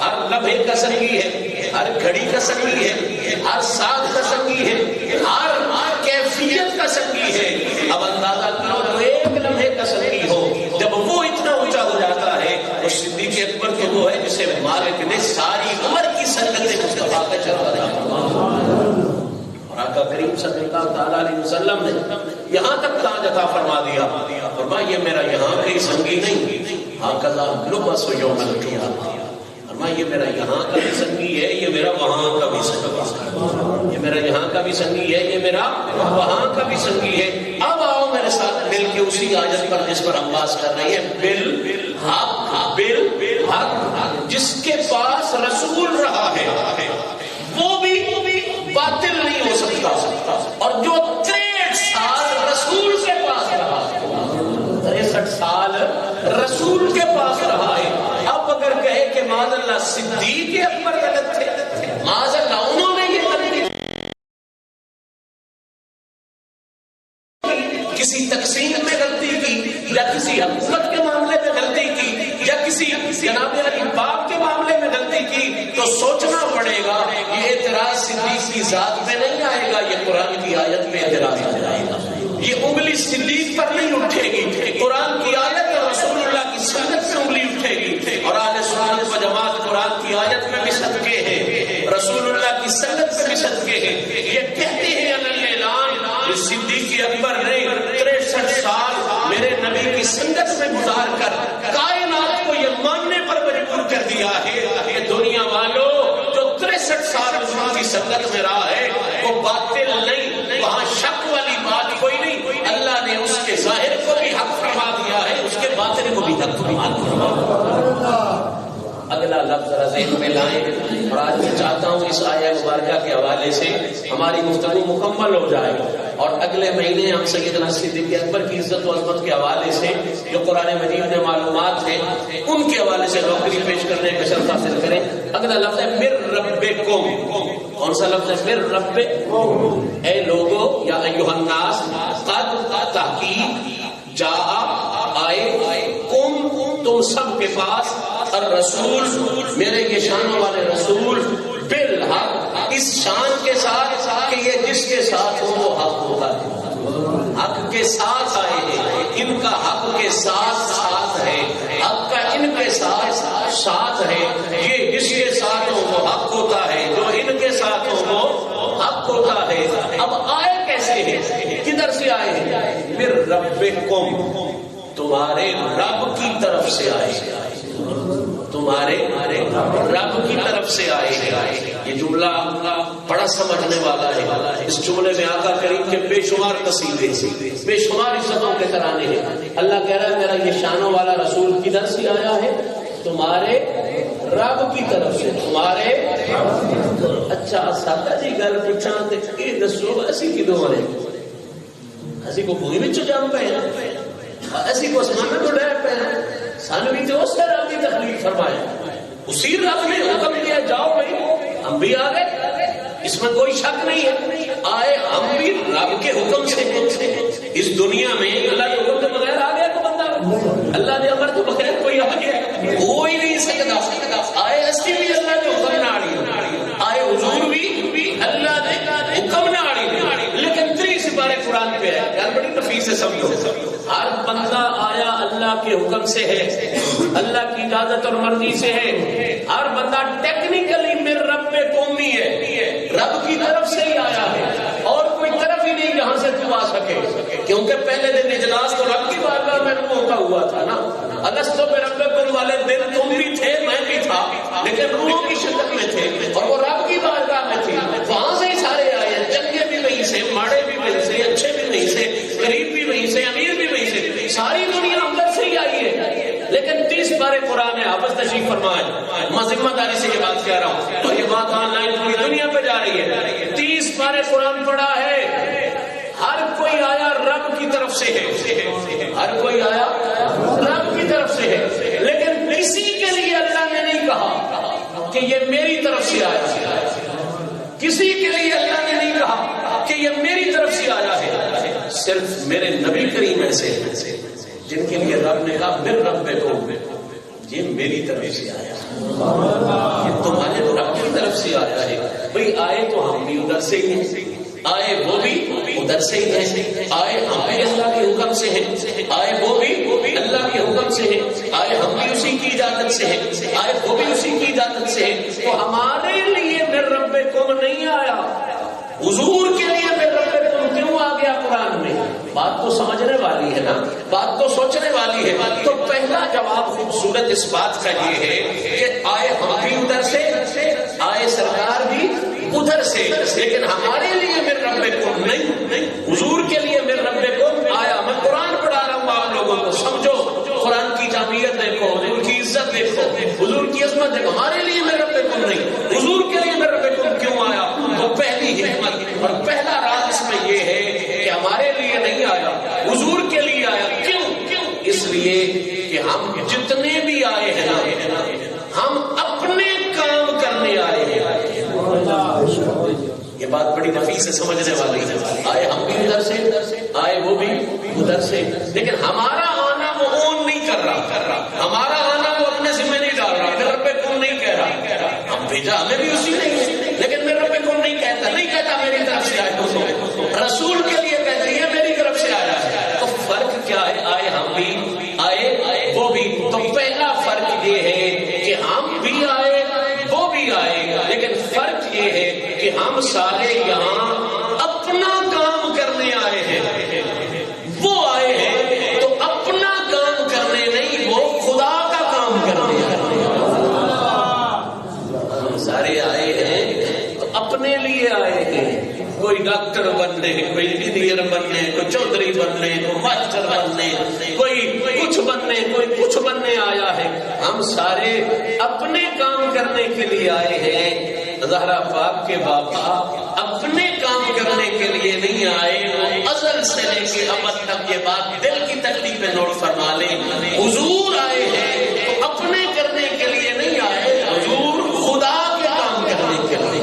ہر لمحے کا سنگی ہے، ہر گھڑی کا سنگی ہے، ہر ساتھ کا سنگی ہے، ہر کیفیت کا سنگی ہے۔ اب اندازہ کرو تو ایک لمحے کا سنگی ہو، جب وہ اتنا اونچا ہو جاتا ہے تو صدیق اکبر تو وہ ہے جسے مالک نے ساری عمر کی سنگت مصطفیٰ کا چلا دیا۔ آقا کریم صلی اللہ تعالیٰ علیہ وسلم نے یہاں تک تاج عطا فرما دیا، فرمایا یہ میرا یہاں کا سنگی نہیں، ہاکذا لبس یوم القیامہ، فرمایا یہ میرا یہاں کا بھی سنگی ہے، یہ میرا وہاں کا بھی سنگی ہے، یہ میرا یہاں کا بھی سنگی ہے، یہ میرا وہاں کا بھی سنگی ہے۔ اب آؤ میرے ساتھ مل کے اسی آیت پر جس پر ہم بات کر رہے ہیں، بالحق، بالحق، جس کے پاس رسول رہا ہے وہ بھی باطل نہیں ہو سکتا، اور جو 63 سال رسول کے پاس رہا ہے، 63 سال رسول کے پاس رہا ہے، اب اگر کہے کہ معاذ اللہ صدیق اکبر غلط تھے، معاذ اللہ انہوں نے یہ غلطی کسی تقسیم میں غلطی کی، یا کسی حکومت کے معاملے میں غلطی کی، یا کسی جناب علی باپ کے معاملے میں غلطی کی، تو سوچنا پڑے گا یہ اعتراض صدیق کی ذات میں نہیں آئے گا، یہ قرآن کی آیت میں اعتراض آ جائے گا، یہ انگلی صدیق پر نہیں اٹھے گی، قرآن کی آیت اور رسول اللہ کی سنت سے انگلی اٹھے گی، اور اہل سنت و جماعت قرآن کی آیت میں بھی صدقے ہیں، رسول اللہ کی سنت میں بھی صدقے ہیں، یہ کہتے ہیں اعلان صدیق اکبر نے 63 سال میرے نبی کی سنت میں گزار کر کائنات کو یہ ماننے پر مجبور کر دیا ہے کہ دنیا والوں جو 63 سال رسول کی سنت میں رہا ہے وہ باطل نہیں، وہاں شک والی بات کوئی نہیں، اللہ نے اس کے ظاہر کو بھی حق فرما دیا ہے، اس کے باطن کو بھی حق فرما دیا۔ اگلا لفظ ذہن میں لائیں، اور آج میں چاہتا ہوں اس آیہ مبارکہ کے حوالے سے ہماری گفتگو مکمل ہو جائے، اور اگلے مہینے ہم سیدنا صدیق اکبر کی عزت و عظمت کے حوالے سے جو قرآن مجید میں معلومات ہیں ان کے حوالے سے نوکری پیش کرنے کا شرف حاصل کریں۔ اگلا لفظ ہے مر ربکم، کون سا لفظ ہے؟ مر ربکم، اے لوگو یا ایھا الناس، قد تحقیق، جاء آئے، کم تم سب کے پاس، الرسول میرے یہ شانوں والے رسول، بالحق اس شان کے ساتھ کہ یہ جس کے ساتھ ہو وہ حق ہوتا ہے، حق کے ساتھ آئے ہیں، ان کا حق کے ساتھ ساتھ ہے، حق کا ان کے ساتھ ساتھ ہے، یہ جس کے ساتھ ہو وہ حق ہوتا ہے، جو ان کے ساتھ ہو وہ حق ہوتا ہے۔ اب آئے کیسے ہیں؟ کدھر سے آئے ہیں؟ پھر ربکم، تمہارے رب کی طرف سے آئے ہیں، تمہارے رب کی طرف سے آئے ہیں۔ یہ جملہ بڑا سمجھنے والا ہے، اس جملے میں آقا کریم کے بے شمار قصیدے، بے شمار عزتوں کے ترانے ہیں۔ اللہ کہہ رہا ہے میرا یہ شانوں والا رسول کدھر سے آیا ہے؟ تمہارے رب کی طرف سے، تمہارے۔ اچھا سادہ جی گل پوچھا تے یہ دسو اسی کدوں آئے؟ اسی کو بھوئی وچ جم پے ہیں، اسی کو اسمان تو ڈر پے ہیں، سانو بھی تو اس رب کی تخلیق فرمایا، اسی رب نے حکم دیا جاؤ بھائی، ہم بھی آ گئے، اس میں کوئی شک نہیں ہے، آئے ہم بھی رب کے حکم سے۔ اس دنیا میں اللہ کے حکم کے بغیر آ گیا کو بندہ، اللہ نے امر کے بغیر کوئی آ گیا کوئی نہیں سکتا، آئے اسی بھی اللہ نے حکم نہ آڑی، آئے حضور بھی اللہ نے حکم نہ آڑی، لیکن 30 سپارے قرآن پہ ہے، یار بڑی تفصیل سے سمجھو، ہر بندہ آیا اللہ کے حکم سے ہے، اللہ کی اجازت اور مرضی سے ہے، ہر بندہ ٹیکنیکلی میرے رب پہ قومی ہے، رب کی طرف سے ہی آیا ہے، اور کوئی طرف ہی نہیں جہاں سے تو آ سکے، کیونکہ پہلے دن اجلاس تو رب کی بارگاہ میں ہوتا ہوا تھا نا، الستو بربکم والے دن تم بھی تھے میں بھی تھا، لیکن روحوں کی شکل میں تھے، اور وہ رب فرمائے. میں ذمہ داری سے یہ بات کہہ رہا ہوں اور یہ بات آن لائن پوری دنیا پہ جا رہی ہے. 30 پارے قرآن پڑھا ہے, ہر کوئی آیا رب کی طرف سے ہے, ہر کوئی آیا رب کی طرف سے ہے, لیکن کسی کے لیے اللہ نے نہیں کہا کہ یہ میری طرف سے آیا. کسی کے لیے اللہ نے نہیں کہا کہ یہ میری طرف سے آیا ہے. صرف میرے نبی کریم ایسے جن کے لیے رب نے کہا میرے رب کو یہ میری طرف سے آیا, یہ تمہارے رب کی طرف سے آیا ہے. بھئی آئے تو ہم بھی ادھر سے ہی ہیں, آئے وہ بھی ادھر سے ہی ہیں, آئے ہم بھی اللہ کے حکم سے ہیں, آئے وہ بھی اللہ کے حکم سے ہیں, آئے ہم بھی اسی کی اجازت سے ہیں, آئے وہ بھی اسی کی اجازت سے ہیں. تو ہمارے لیے میرے رب کو نہیں آیا, حضور کے لیے میرے رب کو کیوں آ گیا قرآن میں؟ بات تو سمجھنے والی ہے نا, بات تو سوچنے والی ہے. تو پہلا جواب خوبصورت اس بات کا یہ ہے کہ آئے ہم بھی ادھر سے, آئے سرکار بھی ادھر سے, لیکن ہمارے لیے میرے رب کو نہیں, حضور کے لیے میرے رب کو آیا. میں قرآن پڑھا رہا ہوں آپ لوگوں کو, سمجھو قرآن کی جامعیت دیکھو, حضور کی عزت دیکھو, حضور کی عظمت دیکھو. ہمارے لیے میرے رب کو نہیں, حضور کے لیے میرے رب کو کیوں آیا؟ تو پہلی حکمت اور پہلا راز اس میں یہ ہے کہ ہمارے لیے نہیں آیا, حضور کے لیے آیا. کیوں؟ اس لیے کہ ہم جتنے بھی آئے ہیں نا, ہم اپنے کام کرنے آئے ہیں. یہ بات بڑی نفیس سے سمجھنے والی ہے. آئے ہم بھی ادھر سے, آئے وہ بھی ادھر سے, لیکن ہمارا آنا وہ اون نہیں کر رہا, ہمارا آنا وہ اپنے ذمہ نہیں ڈال رہا. میرے رب کو نہیں کہہ رہا, ہم بھیجا ہمیں بھی اسی نے, لیکن میرے رب کو نہیں کہتا میری طرف سے آئے. رسول کے لیے کہتا یہ میری طرف سے آیا ہے. تو فرق کیا ہے؟ آئے ہم بھی, آئے وہ بھی. تو پہلا فرق یہ ہے کہ ہم بھی آئے وہ بھی آئے, لیکن فرق یہ ہے کہ ہم سارے یہاں اپنا کام کرنے آئے ہیں, وہ آئے ہیں تو اپنا کام کرنے نہیں, وہ خدا کا کام کرنے آئے ہیں. ہم سارے آئے ہیں تو اپنے لیے آئے ہیں. کوئی ڈاکٹر بننے, کوئی انجینئر بننے, کوئی چودھری بننے, کوئی ماسٹر بننے, کوئی کچھ بننے, کوئی کچھ بننے آیا ہے. ہم سارے اپنے کام کرنے کے لیے آئے ہیں. زہرا پاک کے بابا اپنے کام کرنے کے لیے نہیں آئے, وہ ازل سے لے کے ابد تک. یہ بات دل کی تختی پہ نوٹ فرما لیں. حضور آئے ہیں تو اپنے کرنے کے لیے نہیں آئے, حضور خدا کے کام کرنے کے لیے,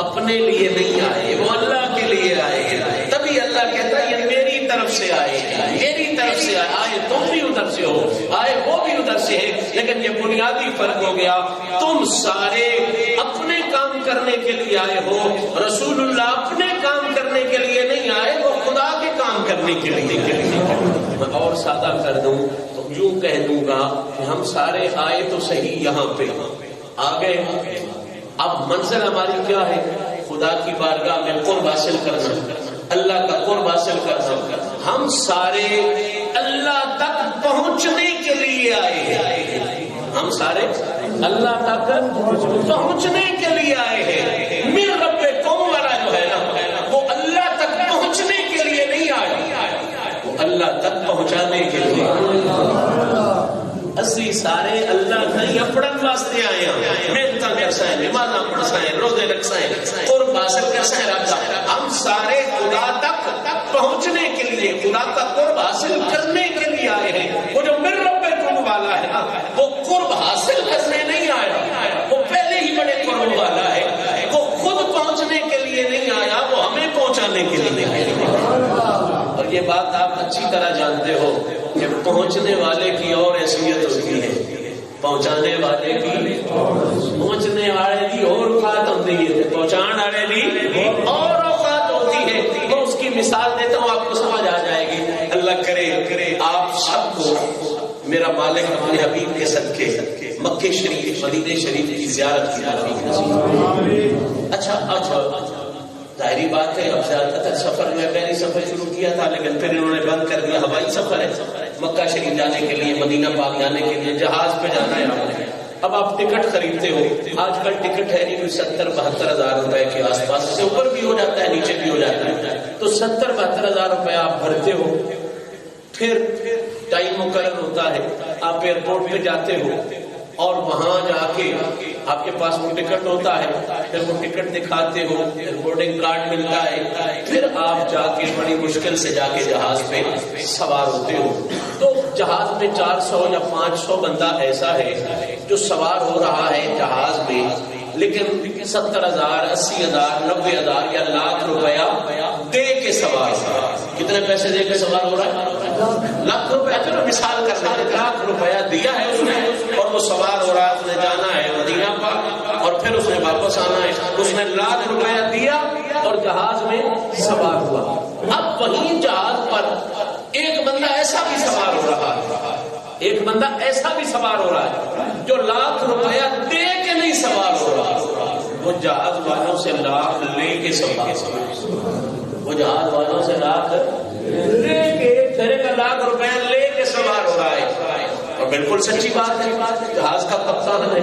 اپنے لیے نہیں آئے, وہ اللہ کے لیے آئے ہیں. تبھی اللہ کہتا ہے یہ میری طرف سے آئے ہیں, میری طرف سے آئے. تم بھی ادھر سے ہو, آئے وہ بھی ادھر سے ہے, لیکن یہ بنیادی فرق ہو گیا. تم سارے اپنے کام کرنے کے لیے آئے ہو, رسول اللہ اپنے کام کرنے کے لیے نہیں آئے, وہ خدا کے کام کرنے کے لیے. میں اور سادہ کر دوں تو یوں کہہ دوں گا کہ ہم سارے آئے تو صحیح, یہاں پہ آ گئے. اب منزل ہماری کیا ہے؟ خدا کی بارگاہ میں قرب حاصل کرنا, اللہ کا قرب حاصل کرنا. ہم سارے اللہ تک پہنچنے کے لیے آئے ہیں, ہم سارے اللہ تک پہنچنے کے لیے آئے ہیں. میرے رب قوم والا جو ہے نا, وہ اللہ تک پہنچنے کے لیے نہیں آئے, وہ اللہ تک پہنچانے کے لیے. اسی سارے اللہ نہیں اپڑن واسطے آئے ہیں, محنت کر سائیں, نمازاں پڑھ سائیں, روزے رکھ سائیں, قرب حاصل کر سائیں رب کا. ہم سارے خدا تک پہنچنے کے لیے, خدا کا قرب حاصل کرنے کے لیے آئے ہیں. وہ جو میرے رب قرب والا ہے نا, وہ قرب حاصل کرنے نہیں آیا, وہ پہلے ہی بڑے قرب والا ہے. وہ خود پہنچنے کے لیے نہیں آیا, وہ ہمیں پہنچانے کے لیے آیا. اور یہ بات آپ اچھی طرح جانتے ہو کہ پہنچنے والے کی اور حیثیت ہوتی ہے, پہنچانے والے کی, پہنچنے والے کی اور اوقات ہوتی ہے, پہنچانے والے کی اور اوقات ہوتی ہے. میں اس کی مثال دیتا ہوں, آپ کو سمجھ آ جائے گی. اللہ کرے آپ سب کو میرا مالک اپنے حبیب کے صدقے مکہ شریف, مدینہ شریف کی زیارت کی توفیق نصیب. اچھا ظاہری بات ہے, اب زیادہ تر سفر میں پہلی سفر شروع کیا تھا, لیکن پھر انہوں نے بند کر دیا. ہوائی سفر ہے, مکہ شریف جانے کے لیے, مدینہ پاک جانے کے لیے جہاز پہ جانا ہے آپ نے. اب آپ ٹکٹ خریدتے ہو, آج کل ٹکٹ ہے نہیں 70-72 ہزار روپے کے آس پاس, سے اوپر بھی ہو جاتا ہے, نیچے بھی ہو جاتا ہے. تو 70-72 ہزار روپے آپ بھرتے ہو, پھر ٹائم مقرر ہوتا ہے، آپ ایئرپورٹ پہ جاتے ہو اور وہاں جا کے آپ کے پاس وہ ٹکٹ ہوتا ہے، پھر وہ ٹکٹ دکھاتے ہو، پھر بورڈنگ کارڈ ملتا ہے، پھر آپ جا کے بڑی مشکل سے جا کے جہاز پہ سوار ہوتے ہو۔ تو جہاز میں 400 یا 500 بندہ ایسا ہے جو سوار ہو رہا ہے جہاز میں، لیکن 70,000 80,000 90,000 یا لاکھ روپیہ دے کے سوار ہو رہا ہے۔ کتنے پیسے دے کے سوار ہو رہا ہے؟ لاکھ روپیہ۔ چلو مثال کر رہے ہیں، لاکھ روپیہ دیا ہے اس نے اور وہ سوار ہو رہا ہے، اس نے جانا ہے مدینہ پاک اور پھر اس نے واپس آنا ہے۔ اس نے لاکھ روپیہ دیا اور جہاز میں سوار ہوا۔ اب وہیں جہاز پر ایک بندہ ایسا بھی سوار ہو رہا ہے، ایک بندہ ایسا بھی سوار ہو رہا ہے جو لاکھ روپیہ دے کے نہیں سوار ہو رہا، وہ جہاز والوں سے لاکھ لے کے سوار ہو رہا ہے، وہ جہاز والوں سے لاکھ لے کے پھر کا لاکھ روپیہ لے کے سوار ہو رہا ہے۔ اور بالکل سچی بات ہے، جہاز کا کپتان ہے،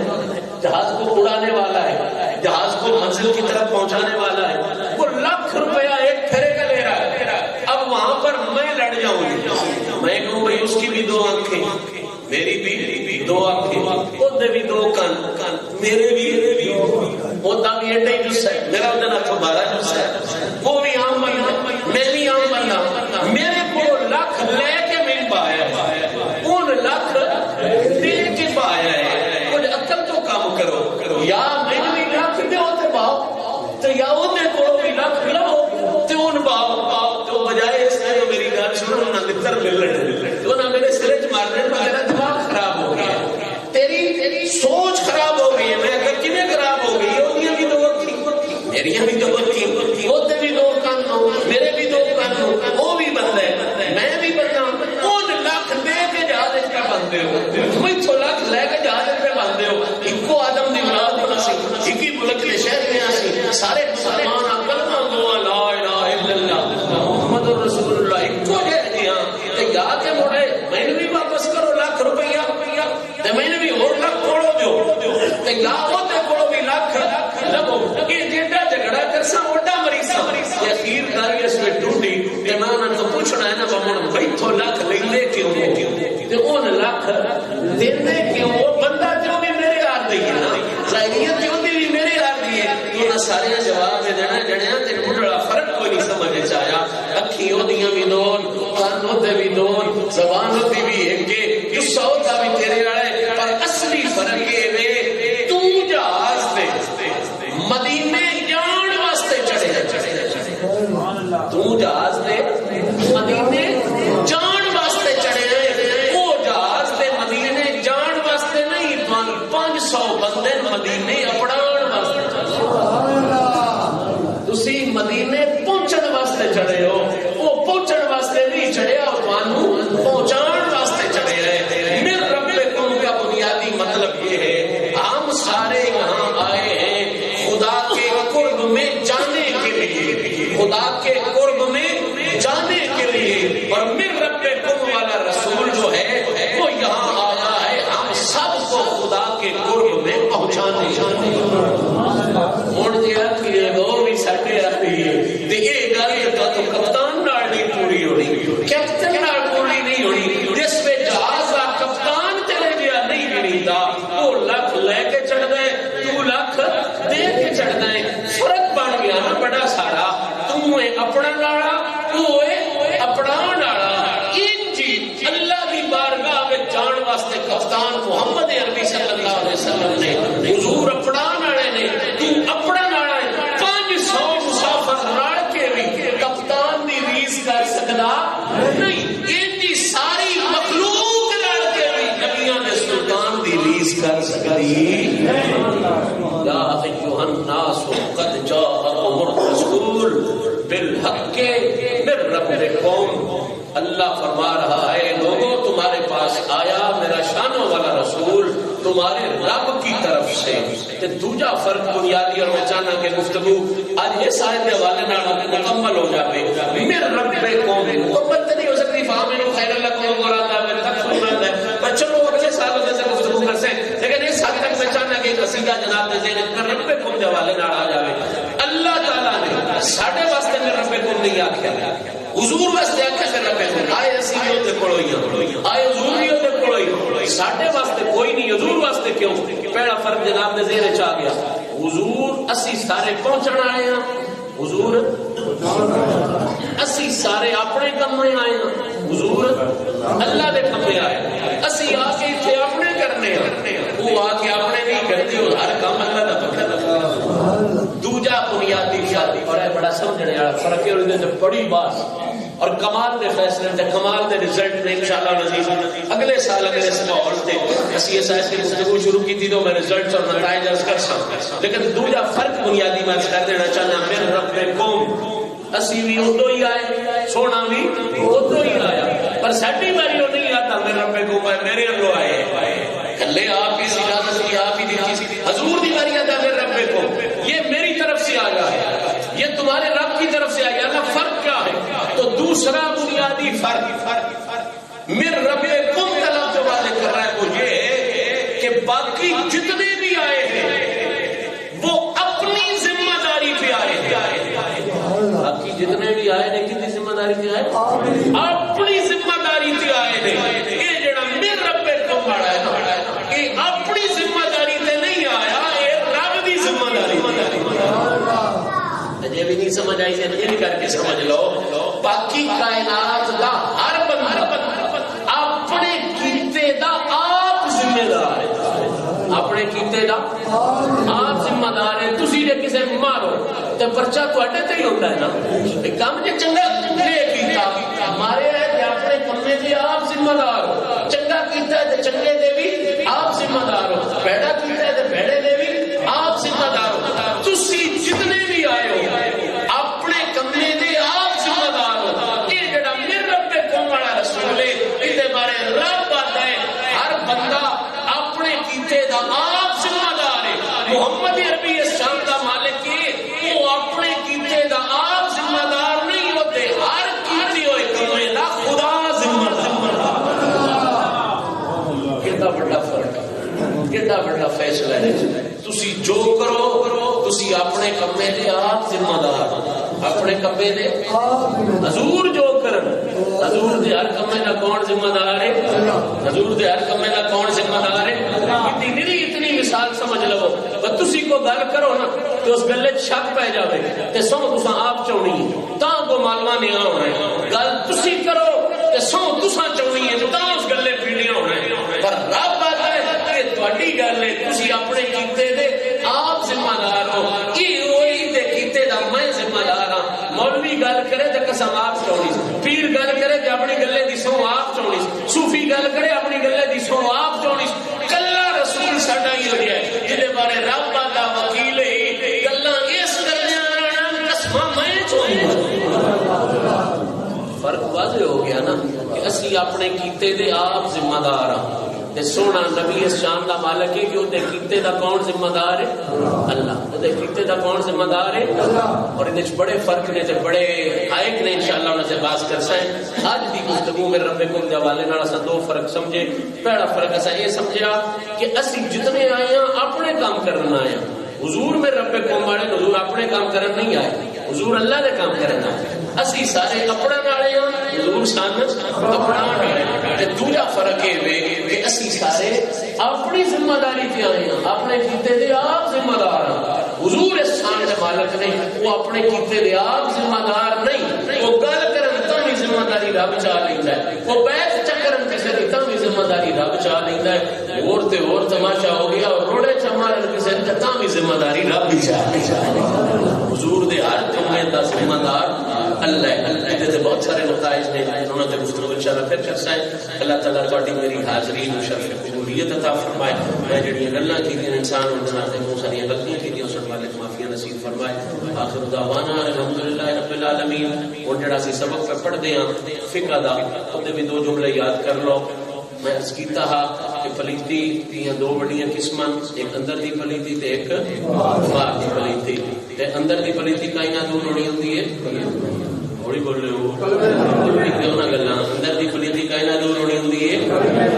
جہاز کو اڑانے والا ہے، جہاز کو منزل کی طرف پہنچانے والا ہے، وہ لاکھ روپیہ ایک پھیرے کا لے رہا ہے۔ اب وہاں پر میں لڑ جاؤں گی، میں کہوں بھائی اس کی بھی 2 آنکھیں، میری بھی 2 آنکھیں، وہ بھی 2 کان، میرے بھی ہوتا بھی ایڈا ہی جس ہے، میرا ادھر آپ کو 12 جس ہے، وہ بھی عام بننا، میں بھی عام بننا، میرے کو لاکھ لے کے میں پایا ہے، ان لاکھ دے کے پایا ہے۔ کچھ عقل تو کام کرو، یا میں بھی لاکھ دے ہوتے باؤ تو یا ہوتے کو بھی لاکھ لو تو ان باؤ تو بجائے اس نے جو میری گال سنو نہ لتر ملنے تو نہ میرے سرے چ مارنے پر میرا دماغ خراب ہو گیا، تیری سوچ خراب ہو گئی ہے۔ میں اگر کنے خراب ہو گئی، ہوتیاں بھی 2 اکھی، میریاں بھی 2 اکھی، ہوتے بھی 2 کان ہو، میرے بھی 2 کان ہو، وہ بھی بندہ ہے، میں بھی بندہ ہوں۔ کون لاکھ دے کے جہاز پہ باندھے ہو، میں تو لاکھ لے کے جہاز پہ باندھے ہو، ایکو آدم دی اولاد ہونا سی، ایک ہی ملک کے شہر میں آسی، سارے مسلمان کلمہ گو لا الہ الا اللہ محمد رسول اللہ ایکو جہاں جی ہاں تے یا کے موڑے میں نے بھی واپس کرو لاکھ روپیہ تے میں نے بھی اور لاکھ کوڑو دیو تے یا ہوتے کوڑو بھی لاکھ لگو یہ جیڈا جھگڑا کرسا اوڈا مریسا یہ اخیر کاری اس میں ٹوٹی تے میں انہاں تو پوچھنا ہے نا بمن بھائی تو لاکھ لے کیوں تے اون لاکھ دیندے کیوں؟ وہ بندہ جو بھی میرے ہاتھ دی ہے نا، ظاہریت جو بھی میرے ہاتھ دی ہے، تو نہ سارے جواب میں دینا جڑیاں تے مڈڑا فرق کوئی نہیں سمجھ آیا۔ اکھیوں دیاں بھی 2، کانوں تے بھی 2، زبان تے بھی ایک کے جو سودا بھی تیرے والے، پر اصلی فرق یہ ہے تو جہاز تے مدینے جان واسطے چڑھے، تو جہاز تے مدینے جان واسطے چڑھے، وہ جہاز تے مدینے جان واسطے نہیں، 500 بندے مدینے اپڑان واسطے چڑھے، تسی مدینے پہنچن واسطے چڑھے ہو، وہ پہنچن واسطے نہیں چڑھے اور تانوں پہنچان واسطے چڑھے ہیں۔ میرے ربکم کا بنیادی مطلب یہ ہے ہم سارے یہاں آئے ہیں خدا کے قرب میں جانے کے لیے، خدا کے قرب میں جانے کے لیے، اور میرے ربکم والا رسول جو ہے وہ یہاں آیا ہے ہم سب کو خدا کے قرب میں پہنچانے مڑ دیا کہ وہ بھی سٹے آتی ہے تو یہ گل تو کپتان نال نہیں پوری ہونی، کیپٹن نال پوری نہیں ہونی، جس پہ جہاز کا کپتان چلے گیا نہیں گریتا، وہ لاکھ لے کے چڑھ گئے، تو لاکھ دے کے چڑھ گئے، فرق بن گیا نا بڑا سارا، تم اپنا ناڑا تو اپنا ناڑا۔ انجی اللہ کی بارگاہ میں جان واسطے کپتان محمد عربی صلی اللہ علیہ وسلم نے حضور اپنا ناڑے نے، تو اپنا ناڑا ہے، 500 مسافر رڑ کے بھی کپتان دی ریس کر سکتا نہیں، انجی ساری مخلوق رڑ کے بھی نبیاں نے سلطان دی ریس کر سکتی۔ یا ایھا الناس قد جاءکم الرسول بالحق من ربکم، اللہ فرما رہا ہے لوگوں تمہارے پاس آیا میرا شانوں والا رسول تمہارے رب کی طرف سے۔ کہ دوجا فرق بنیادی، اور میں چاہنا کہ گفتگو آج اس آیت کے حوالے نال مکمل ہو جائے۔ میرے رب قوم مکمل نہیں ہو سکتی، فاہم خیر لکم ورادا میں تکفرون ہے، پر چلو اگلے سال میں سے گفتگو کر سیں، لیکن اس حد تک میں چاہنا کہ ایک قصیدہ جناب دے ذہن میں رب قوم کے حوالے نال آ جائے۔ اللہ تعالیٰ نے ساڈے واسطے میرے رب قوم نہیں آکھیا، حضور واسطے آکھیا میرے رب قوم، آئے اسی جو تے کول آئے حضور بھی اندر کھڑوئی ساڈے واسطے کوئی نہیں حضور واسطے کیوں پہلا فرق جناب نے زیر چاہ گیا حضور اسی سارے پہنچن آئے ہیں حضور اسی سارے اپنے کم میں آئے ہیں حضور اللہ دے کم میں آئے اسی آ کے اتنے اپنے کرنے وہ آ کے اپنے نہیں کرتے ہو ہر کام اللہ دا پکڑ دوجا بنیادی شادی اور بڑا سمجھنے والا فرق ہے اور بڑی بات اور کمال دے فیصلے تے کمال دے رزلٹ نے انشاءاللہ عزیز اگلے سال اگلے ماحول تے اسی اس ایسی گفتگو شروع کی تھی تو میں رزلٹس اور نتائج از کر سکتا لیکن دوجا فرق بنیادی میں کر دینا چاہنا میرے رب قوم اسی بھی ادو ہی آئے سونا بھی ادو ہی آیا پر ساڈی باری وہ نہیں آتا میرے رب قوم میرے اندر آئے کلے آپ ہی اجازت کی آپ ہی دیتی حضور دی باری آتا میرے رب قوم یہ میری طرف سے آیا ہے یہ تمہارے رب کی طرف سے آیا نا فرق کیا ہے تو دوسرا بنیادی فرق میرے رب کم طلب جو والے کر رہا ہے وہ یہ ہے کہ باقی جتنے بھی آئے ہیں وہ اپنی ذمہ داری پہ آئے ہیں باقی جتنے بھی آئے ہیں کتنی ذمہ داری پہ آئے اپنی ذمہ داری پہ آئے ہیں یہ جڑا میرے رب کم والا ہے نا یہ اپنی ذمہ داری پہ نہیں آیا یہ رب دی ذمہ داری یہ بھی نہیں سمجھ آئی یہ کر کے سمجھ لو باقی کائنات دا ہر بندہ اپنے کیتے دا آپ ذمہ دار ہے اپنے کیتے دا آپ ذمہ دار ہے تسی جے کسے مارو تے پرچہ تواڈے تے ہی ہوندا ہے نا اے کام جے چنگا کیتا مارے ہے تے اپنے کمے تے آپ ذمہ دار ہو چنگا کیتا ہے تے چنگے دے بھی آپ ذمہ دار ہو بھڑا کیتا ہے تے بھڑے دے بھی آپ ذمہ دار ہو تسی جتنے بھی آئے ہو اپنے کمے دے آپ ذمہ دار ہو یہ جڑا میرے رب قوم والا رسول ہے اس بارے رب آتا ہے ہر بندہ اپنے کیتے دا آپ ذمہ دار ہے محمد عربی اس شان کا مالک ہے وہ اپنے کیتے دا آپ ذمہ دار نہیں ہوتے ہر کیتے ہوئے کمے دا خدا ذمہ دار کتنا بڑا فرق کتنا بڑا فیصلہ ہے تسی جو کرو تسی اپنے کمے دے آپ ذمہ دار اپنے کمے دے حضور جو کرن حضور دے ہر کمے دا کون ذمہ دار ہے حضور دے ہر کمے دا کون ذمہ دار ہے اتنی مثال سمجھ لو بس تسی کو گل کرو نا تو اس گلے شک پہ جاوے تے سو تساں آپ چونی ہے تاں کو معلومہ نہیں ہونا ہے گل تسی کرو تے سو تساں چونی ہے تاں اس گلے پیڑیاں ہونا ہے پر رب آتا ہے کہ تہاڈی گل ہے تسی اپنے کیتے دے آپ ذمہ دار ہو یہ وہی تے کیتے دا میں ذمہ دار ہاں مولوی گل کرے تے قسم آپ چونی پیر گل کرے تے اپنی گلے دی سو آپ چونی صوفی گل کرے اپنی گلے دی سو آپ چونی کلا رسول ساڈا ہی ہو گیا ہے جے بارے رب دا وکیل ہے گلاں اس کرنے والا قسم میں چونی فرق واضح ہو گیا نا کہ اسی اپنے کیتے دے آپ ذمہ دار ہاں تے سونا نبی اس شان دا مالک ہے کہ او دے کیتے دا کون ذمہ دار ہے اللہ او دے کیتے دا کون ذمہ دار ہے اور ان وچ بڑے فرق نے تے بڑے حقائق نے انشاءاللہ انہاں سے بات کرساں اج دی گفتگو میں رب کو دے حوالے نال اساں دو فرق سمجھے پہلا فرق اساں یہ سمجھیا کہ اسی جتنے آئے ہیں اپنے کام کرنا آئے ہیں حضور میں رب قوم والے حضور اپنے کام کرن نہیں آئے حضور اللہ دے کام کرنا اسی سارے اپنا والے ہیں حضور سان اپنا والے دوجا فرق یہ کہ اسی سارے اپنی ذمہ داری پہ آئے ہیں اپنے کیتے دے آپ ذمہ دار ہیں حضور اس شان دے مالک نہیں وہ اپنے کیتے دے آپ ذمہ دار نہیں وہ گل کرن تاں بھی ذمہ داری رب چا لیندا ہے وہ بیٹھ چکرن کسے دی تاں بھی ذمہ داری رب چا لیندا ہے اور تے اور تماشا ہو گیا اور روڑے چمارن کسے دی تاں بھی ذمہ داری رب ہی چا حضور دے ہر کمے دا ذمہ دار اللہ اللہ دے بہت سارے نتائج نے انہوں نے گفتگو انشاءاللہ پھر کرسا ہے اللہ تعالیٰ تہاڈی میری حاضری و شرف قبولیت عطا فرمائے میں جڑیاں گلاں کیتیاں انسان اندر تے بہت ساری غلطیاں کیتیاں اس مالک معافی نصیب فرمائے آخر دعوانا الحمدللہ رب العالمین اور جڑا سی سبق پہ پڑھ دے ہاں فقہ دا اودے بھی دو جملے یاد کر لو میں عرض کیتا ہا کہ پلیتی دیاں دو بڑیاں قسماں ایک اندر دی پلیتی تے ایک باہر دی پلیتی تے اندر دی پلیتی کائیں نہ دور ہونی ہوندی ہے تھوڑی بول رہے ہو کیوں نہ گلاں اندر دی پلیتی کائیں نہ دور ہونی ہوندی ہے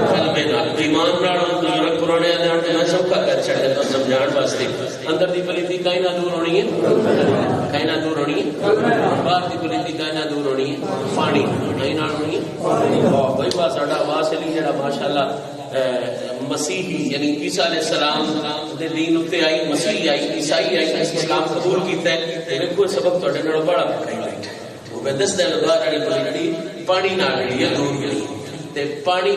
قلبے نال ایمان نال بزرگ پرانے اندر تے میں سب کا کر چھڑ دیتا سمجھان واسطے اندر دی پلیتی کائیں نہ دور ہونی ہے کائنات دور ہونی ہے باہر دی بلندی کائنات دور ہونی ہے پانی نہیں نال ہونی ہے بھائی با ساڈا واسلی جڑا ماشاءاللہ مسیحی یعنی عیسیٰ علیہ السلام دے دین تے آئی مسیح آئی عیسائی آئی اسلام قبول کیتا ہے تے کوئی سبق تواڈے نال بڑا پکڑی بیٹھا وہ میں دس دن بعد والی بلندی پانی نال ہے دور گئی تے پانی